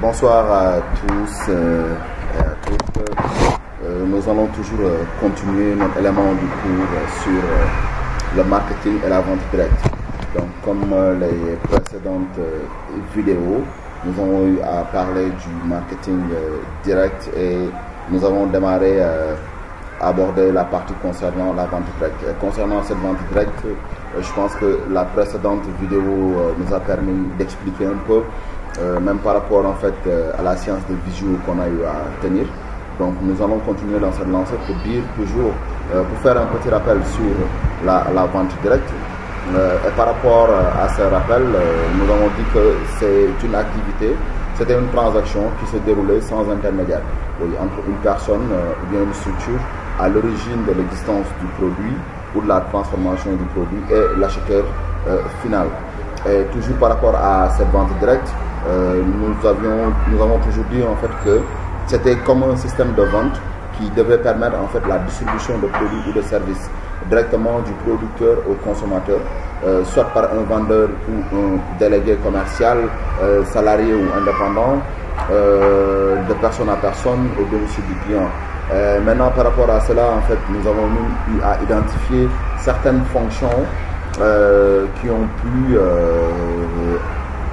Bonsoir à tous et à toutes. Nous allons toujours continuer notre élément du cours sur le marketing et la vente directe. Donc, comme les précédentes vidéos, nous avons eu à parler du marketing direct et nous avons démarré à aborder la partie concernant la vente directe. Et concernant cette vente directe, je pense que la précédente vidéo nous a permis d'expliquer un peu, même par rapport en fait à la séance de visio qu'on a eu à tenir. Donc nous allons continuer dans cette lancée pour dire toujours, pour faire un petit rappel sur la vente directe. Et par rapport à ce rappel, nous avons dit que c'est une activité, c'était une transaction qui se déroulait sans intermédiaire, entre une personne ou bien une structure à l'origine de l'existence du produit ou de la transformation du produit et l'acheteur final. Et toujours par rapport à cette vente directe, nous avons toujours dit en fait que c'était comme un système de vente qui devait permettre en fait la distribution de produits ou de services directement du producteur au consommateur, soit par un vendeur ou un délégué commercial, salarié ou indépendant, de personne à personne au domicile du client. Maintenant, par rapport à cela, en fait, nous avons eu à identifier certaines fonctions qui ont pu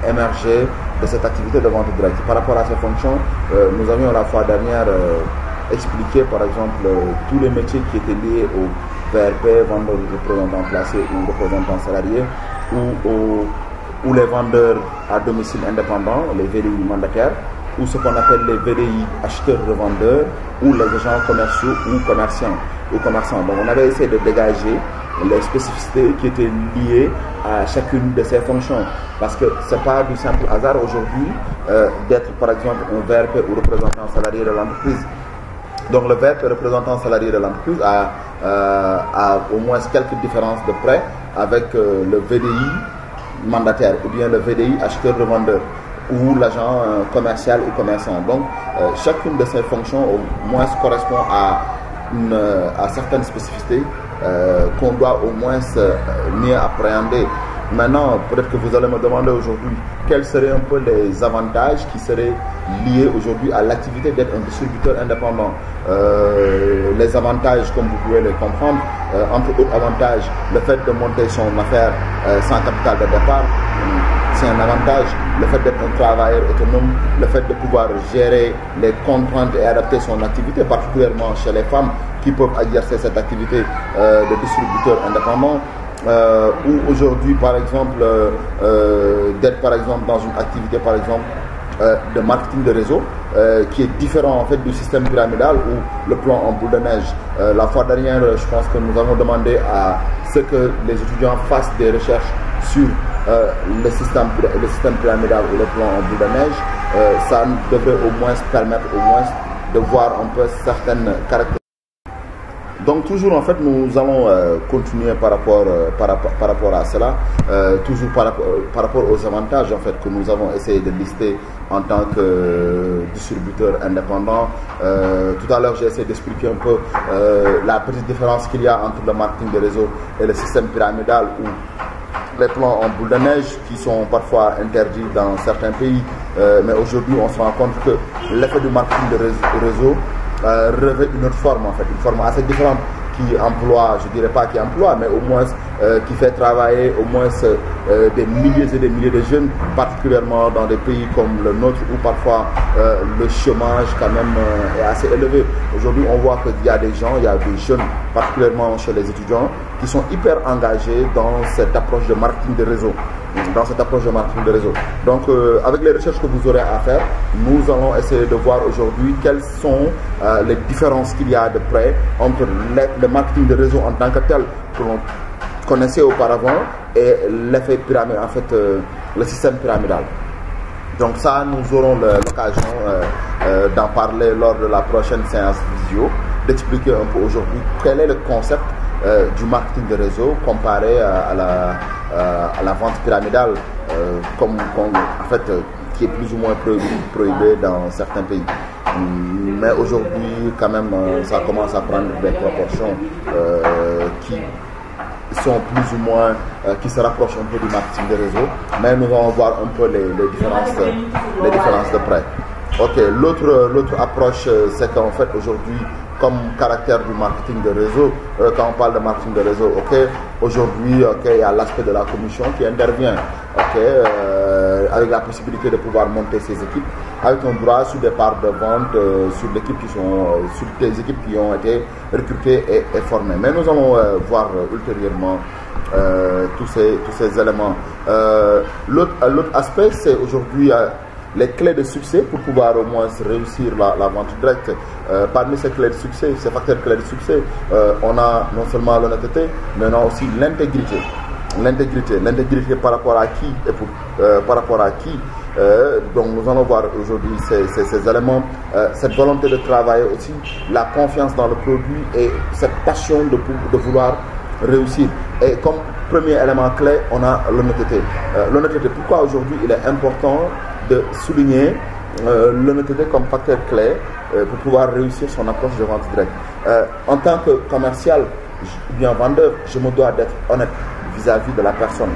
émerger de cette activité de vente directe. Par rapport à ces fonctions, nous avions la fois dernière expliqué, par exemple, tous les métiers qui étaient liés au VRP, vendeur, représentant placé ou représentant salarié, ou les vendeurs à domicile indépendant, les VDI mandataires, ou ce qu'on appelle les VDI acheteurs-revendeurs, ou les agents commerciaux ou commerçants. Donc on avait essayé de dégager les spécificités qui étaient liées à chacune de ces fonctions. Parce que ce n'est pas du simple hasard aujourd'hui d'être par exemple un VRP ou représentant salarié de l'entreprise. Donc le VRP représentant salarié de l'entreprise a au moins quelques différences de près avec le VDI mandataire ou bien le VDI acheteur-revendeur ou l'agent commercial ou commerçant. Donc chacune de ces fonctions au moins correspond à certaines spécificités qu'on doit au moins mieux appréhender. Maintenant, peut-être que vous allez me demander aujourd'hui quels seraient un peu les avantages qui seraient liés aujourd'hui à l'activité d'être un distributeur indépendant. Les avantages, comme vous pouvez les comprendre, entre autres avantages, le fait de monter son affaire sans capital de départ, c'est un avantage. Le fait d'être un travailleur autonome, le fait de pouvoir gérer les contraintes et adapter son activité, particulièrement chez les femmes qui peuvent exercer cette activité de distributeur indépendant. Ou aujourd'hui par exemple d'être par exemple dans une activité par exemple de marketing de réseau qui est différent en fait du système pyramidal ou le plan en boule de neige. La fois dernière, je pense que nous avons demandé à ce que les étudiants fassent des recherches sur le système pyramidal ou le plan en boule de neige. Ça devrait au moins permettre de voir un peu certaines caractéristiques. Donc toujours en fait nous allons continuer par rapport à cela, toujours par rapport aux avantages en fait que nous avons essayé de lister en tant que distributeur indépendant. Tout à l'heure j'ai essayé d'expliquer un peu la petite différence qu'il y a entre le marketing de réseau et le système pyramidal ou les plans en boule de neige qui sont parfois interdits dans certains pays. Mais aujourd'hui on se rend compte que l'effet du marketing de réseau revêt une autre forme en fait, une forme assez différente qui emploie, je dirais pas qui emploie, mais au moins qui fait travailler au moins des milliers et des milliers de jeunes, particulièrement dans des pays comme le nôtre où parfois le chômage quand même est assez élevé. Aujourd'hui on voit qu'il y a des gens, il y a des jeunes, particulièrement chez les étudiants, qui sont hyper engagés dans cette approche de marketing de réseau. Donc avec les recherches que vous aurez à faire, nous allons essayer de voir aujourd'hui quelles sont les différences qu'il y a de près entre le marketing de réseau en tant que tel que l'on connaissait auparavant et l'effet pyramide, en fait le système pyramidal. Donc ça, nous aurons l'occasion d'en parler lors de la prochaine séance visio, d'expliquer un peu aujourd'hui quel est le concept du marketing de réseau comparé à la vente pyramidale, en fait, qui est plus ou moins prohibé dans certains pays. Mais aujourd'hui, quand même, ça commence à prendre des proportions qui sont plus ou moins, qui se rapprochent un peu du marketing de réseau, mais nous allons voir un peu les différences de près. Ok, l'autre approche, c'est qu'en fait aujourd'hui, comme caractère du marketing de réseau, quand on parle de marketing de réseau, ok, aujourd'hui, ok, il y a l'aspect de la commission qui intervient, ok, avec la possibilité de pouvoir monter ses équipes, avec un droit sur des parts de vente, sur des équipes qui ont été recrutées et formées. Mais nous allons voir ultérieurement tous ces éléments. L'autre aspect, c'est aujourd'hui les clés de succès pour pouvoir au moins réussir la vente directe. Parmi ces clés de succès, ces facteurs clés de succès, on a non seulement l'honnêteté, mais on a aussi l'intégrité. L'intégrité par rapport à qui et par rapport à qui. Donc nous allons voir aujourd'hui ces éléments, cette volonté de travailler aussi, la confiance dans le produit et cette passion de vouloir réussir. Et comme premier élément clé, on a l'honnêteté. L'honnêteté, pourquoi aujourd'hui il est important de souligner l'honnêteté comme facteur clé pour pouvoir réussir son approche de vente directe. En tant que commercial ou bien vendeur, je me dois d'être honnête vis-à-vis de la personne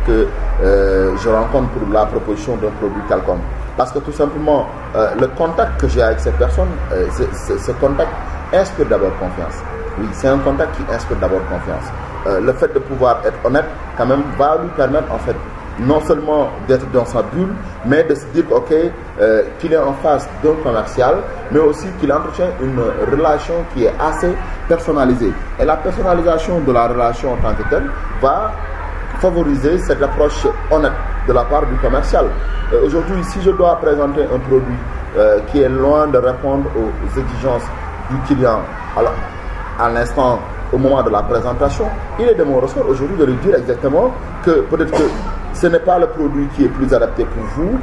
que je rencontre pour la proposition d'un produit quelconque. Parce que tout simplement, le contact que j'ai avec cette personne, ce contact inspire d'abord confiance. Oui, c'est un contact qui inspire d'abord confiance. Le fait de pouvoir être honnête, quand même, va lui permettre en fait non seulement d'être dans sa bulle, mais de se dire ok, qu'il est en face d'un commercial, mais aussi qu'il entretient une relation qui est assez personnalisée. Et la personnalisation de la relation en tant que telle va favoriser cette approche honnête de la part du commercial. Aujourd'hui, si je dois présenter un produit qui est loin de répondre aux exigences du client à l'instant, au moment de la présentation, il est de mon ressort aujourd'hui de lui dire exactement que peut-être que ce n'est pas le produit qui est plus adapté pour vous.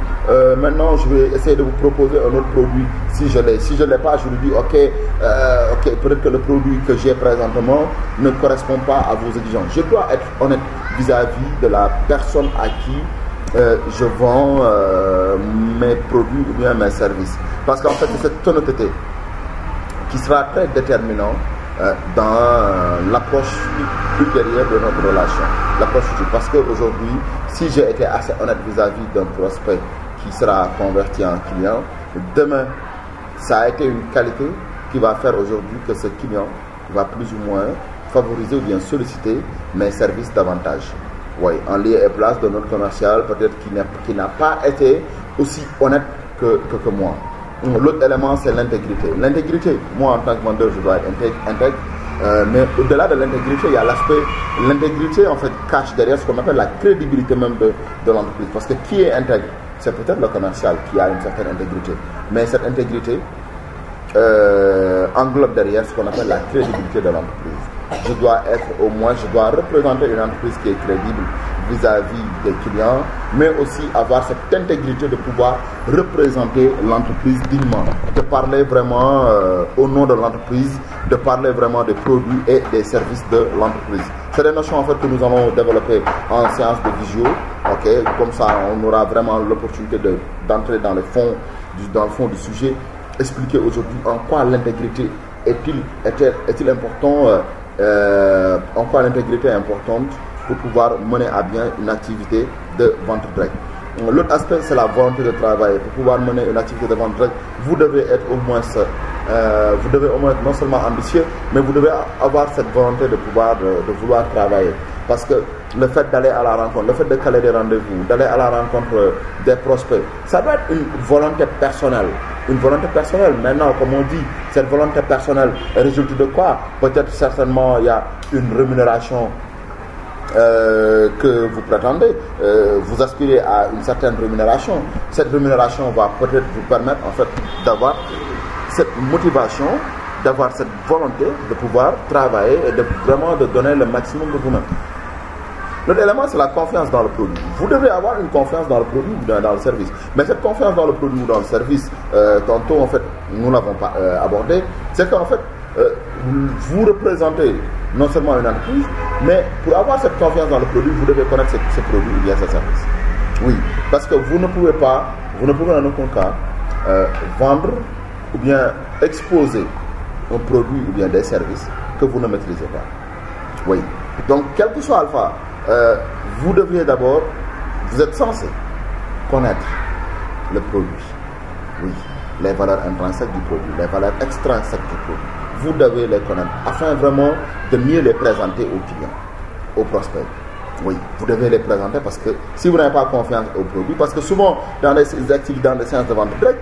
Maintenant, je vais essayer de vous proposer un autre produit si je l'ai. Si je ne l'ai pas, je lui dis ok, peut-être que le produit que j'ai présentement ne correspond pas à vos exigences. Je dois être honnête vis-à-vis de la personne à qui je vends mes produits ou bien mes services. Parce qu'en fait, c'est cette honnêteté qui sera très déterminante dans l'approche ultérieure de notre relation. L'approche future. Parce qu'aujourd'hui, si j'ai été assez honnête vis-à-vis d'un prospect qui sera converti en client, demain, ça a été une qualité qui va faire aujourd'hui que ce client va plus ou moins favoriser ou bien solliciter mes services davantage. Oui, en lieu et place de notre commercial, peut-être qui n'a pas été aussi honnête que moi. L'autre élément, c'est l'intégrité. L'intégrité, moi en tant que vendeur, je dois être intègre. Mais au-delà de l'intégrité, il y a l'aspect, l'intégrité en fait cache derrière ce qu'on appelle la crédibilité même de l'entreprise. Parce que qui est intègre? C'est peut-être le commercial qui a une certaine intégrité. Mais cette intégrité englobe derrière ce qu'on appelle la crédibilité de l'entreprise. Je dois représenter une entreprise qui est crédible vis-à-vis des clients, mais aussi avoir cette intégrité de pouvoir représenter l'entreprise dignement, de parler vraiment au nom de l'entreprise, de parler vraiment des produits et des services de l'entreprise. C'est des notions en fait que nous allons développer en séance de visio, ok, comme ça on aura vraiment l'opportunité d'entrer dans le fond du sujet, expliquer aujourd'hui en quoi l'intégrité est-il important, en quoi l'intégrité est importante pour pouvoir mener à bien une activité de vente directe. L'autre aspect, c'est la volonté de travailler. Pour pouvoir mener une activité de vente directe, vous devez être au moins non seulement ambitieux, mais vous devez avoir cette volonté de vouloir travailler. Parce que le fait d'aller à la rencontre, le fait de caler des rendez-vous, d'aller à la rencontre des prospects, ça doit être une volonté personnelle. Une volonté personnelle. Maintenant, comme on dit, cette volonté personnelle résulte de quoi? Peut-être certainement il y a une rémunération que vous prétendez, vous aspirez à une certaine rémunération. Cette rémunération va peut-être vous permettre en fait d'avoir cette motivation, d'avoir cette volonté de pouvoir travailler et de vraiment de donner le maximum de vous-même. L'autre élément, c'est la confiance dans le produit. Vous devez avoir une confiance dans le produit ou dans le service. Mais cette confiance dans le produit ou dans le service, tantôt en fait, nous l'avons pas abordé, c'est qu'en fait, vous représentez non seulement une entreprise, mais pour avoir cette confiance dans le produit, vous devez connaître ce produit ou bien ce service. Oui, parce que vous ne pouvez en aucun cas vendre ou bien exposer un produit ou bien des services que vous ne maîtrisez pas. Oui, Donc, quel que soit Alpha, vous devriez d'abord, vous êtes censé connaître le produit. Oui, les valeurs intrinsèques du produit, les valeurs extrinsèques du produit. Vous devez les connaître afin vraiment de mieux les présenter aux clients, aux prospects. Oui, vous devez les présenter parce que si vous n'avez pas confiance au produit, parce que souvent dans les activités, dans les séances de vente directe,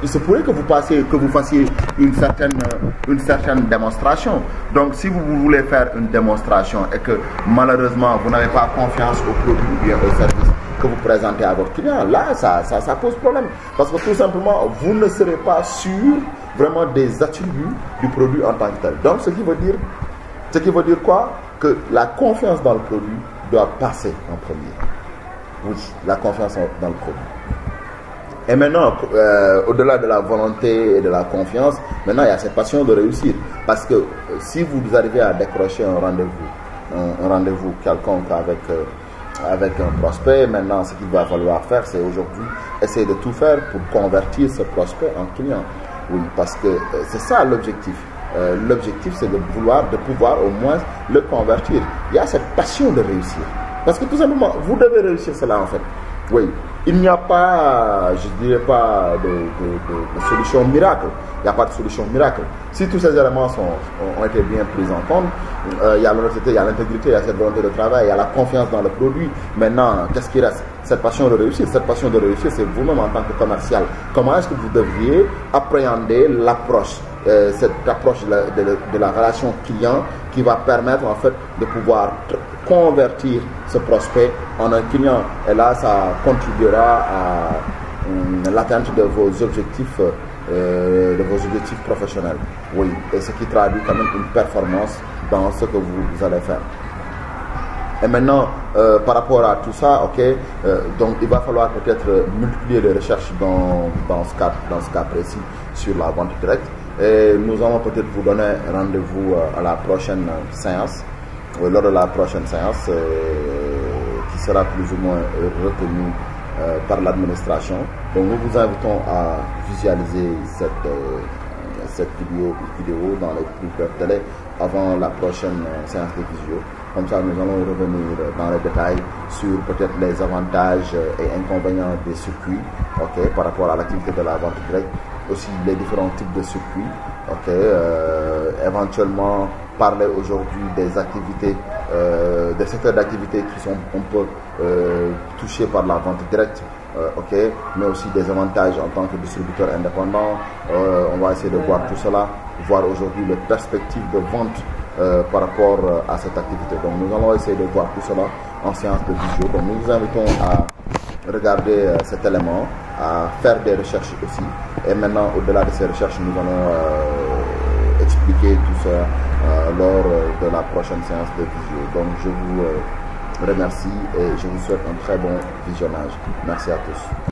il se pourrait que vous fassiez une certaine démonstration. Donc si vous voulez faire une démonstration et que malheureusement vous n'avez pas confiance au produit ou bien au service que vous présentez à votre client, là ça pose problème. Parce que tout simplement, vous ne serez pas sûr vraiment des attributs du produit en tant que tel. Donc ce qui veut dire quoi? Que la confiance dans le produit doit passer en premier. Oui, la confiance dans le produit. Et maintenant, au-delà de la volonté et de la confiance, maintenant il y a cette passion de réussir. Parce que si vous arrivez à décrocher un rendez-vous quelconque avec un prospect, maintenant ce qu'il va falloir faire, c'est aujourd'hui essayer de tout faire pour convertir ce prospect en client. Oui, parce que c'est ça l'objectif. L'objectif, c'est de pouvoir au moins le convertir. Il y a cette passion de réussir. Parce que tout simplement, vous devez réussir cela en fait. Oui, il n'y a pas, je dirais pas, de solution miracle. Il n'y a pas de solution miracle. Si tous ces éléments ont été bien pris en compte, il y a l'honnêteté, il y a l'intégrité, il y a cette volonté de travail, il y a la confiance dans le produit. Maintenant, qu'est-ce qui reste? Cette passion de réussir. Cette passion de réussir, c'est vous-même en tant que commercial. Comment est-ce que vous devriez appréhender l'approche, cette approche de la relation client qui va permettre en fait de pouvoir convertir ce prospect en un client. Et là, ça contribuera à l'atteinte de vos objectifs professionnels. Oui, et ce qui traduit quand même une performance dans ce que vous allez faire. Et maintenant, par rapport à tout ça, ok, donc il va falloir peut-être multiplier les recherches dans ce cas précis sur la vente directe. Et nous allons peut-être vous donner rendez-vous à la prochaine séance, lors de la prochaine séance qui sera plus ou moins retenue par l'administration. Donc nous vous invitons à visualiser cette vidéo dans les plus brefs délais avant la prochaine séance de visio. Comme ça, nous allons revenir dans les détails sur peut-être les avantages et inconvénients des circuits, ok, par rapport à l'activité de la vente directe, aussi les différents types de circuits, ok, éventuellement parler aujourd'hui des activités, des secteurs d'activité qui sont un peu touchés par la vente directe, ok, mais aussi des avantages en tant que distributeur indépendant. On va essayer de voir tout cela, voir aujourd'hui les perspectives de vente par rapport à cette activité. Donc nous allons essayer de voir tout cela en séance de visio. Donc nous vous invitons à regarder cet élément, à faire des recherches aussi. Et maintenant, au-delà de ces recherches, nous allons expliquer tout ça lors de la prochaine séance de visio. Donc je vous remercie et je vous souhaite un très bon visionnage. Merci à tous.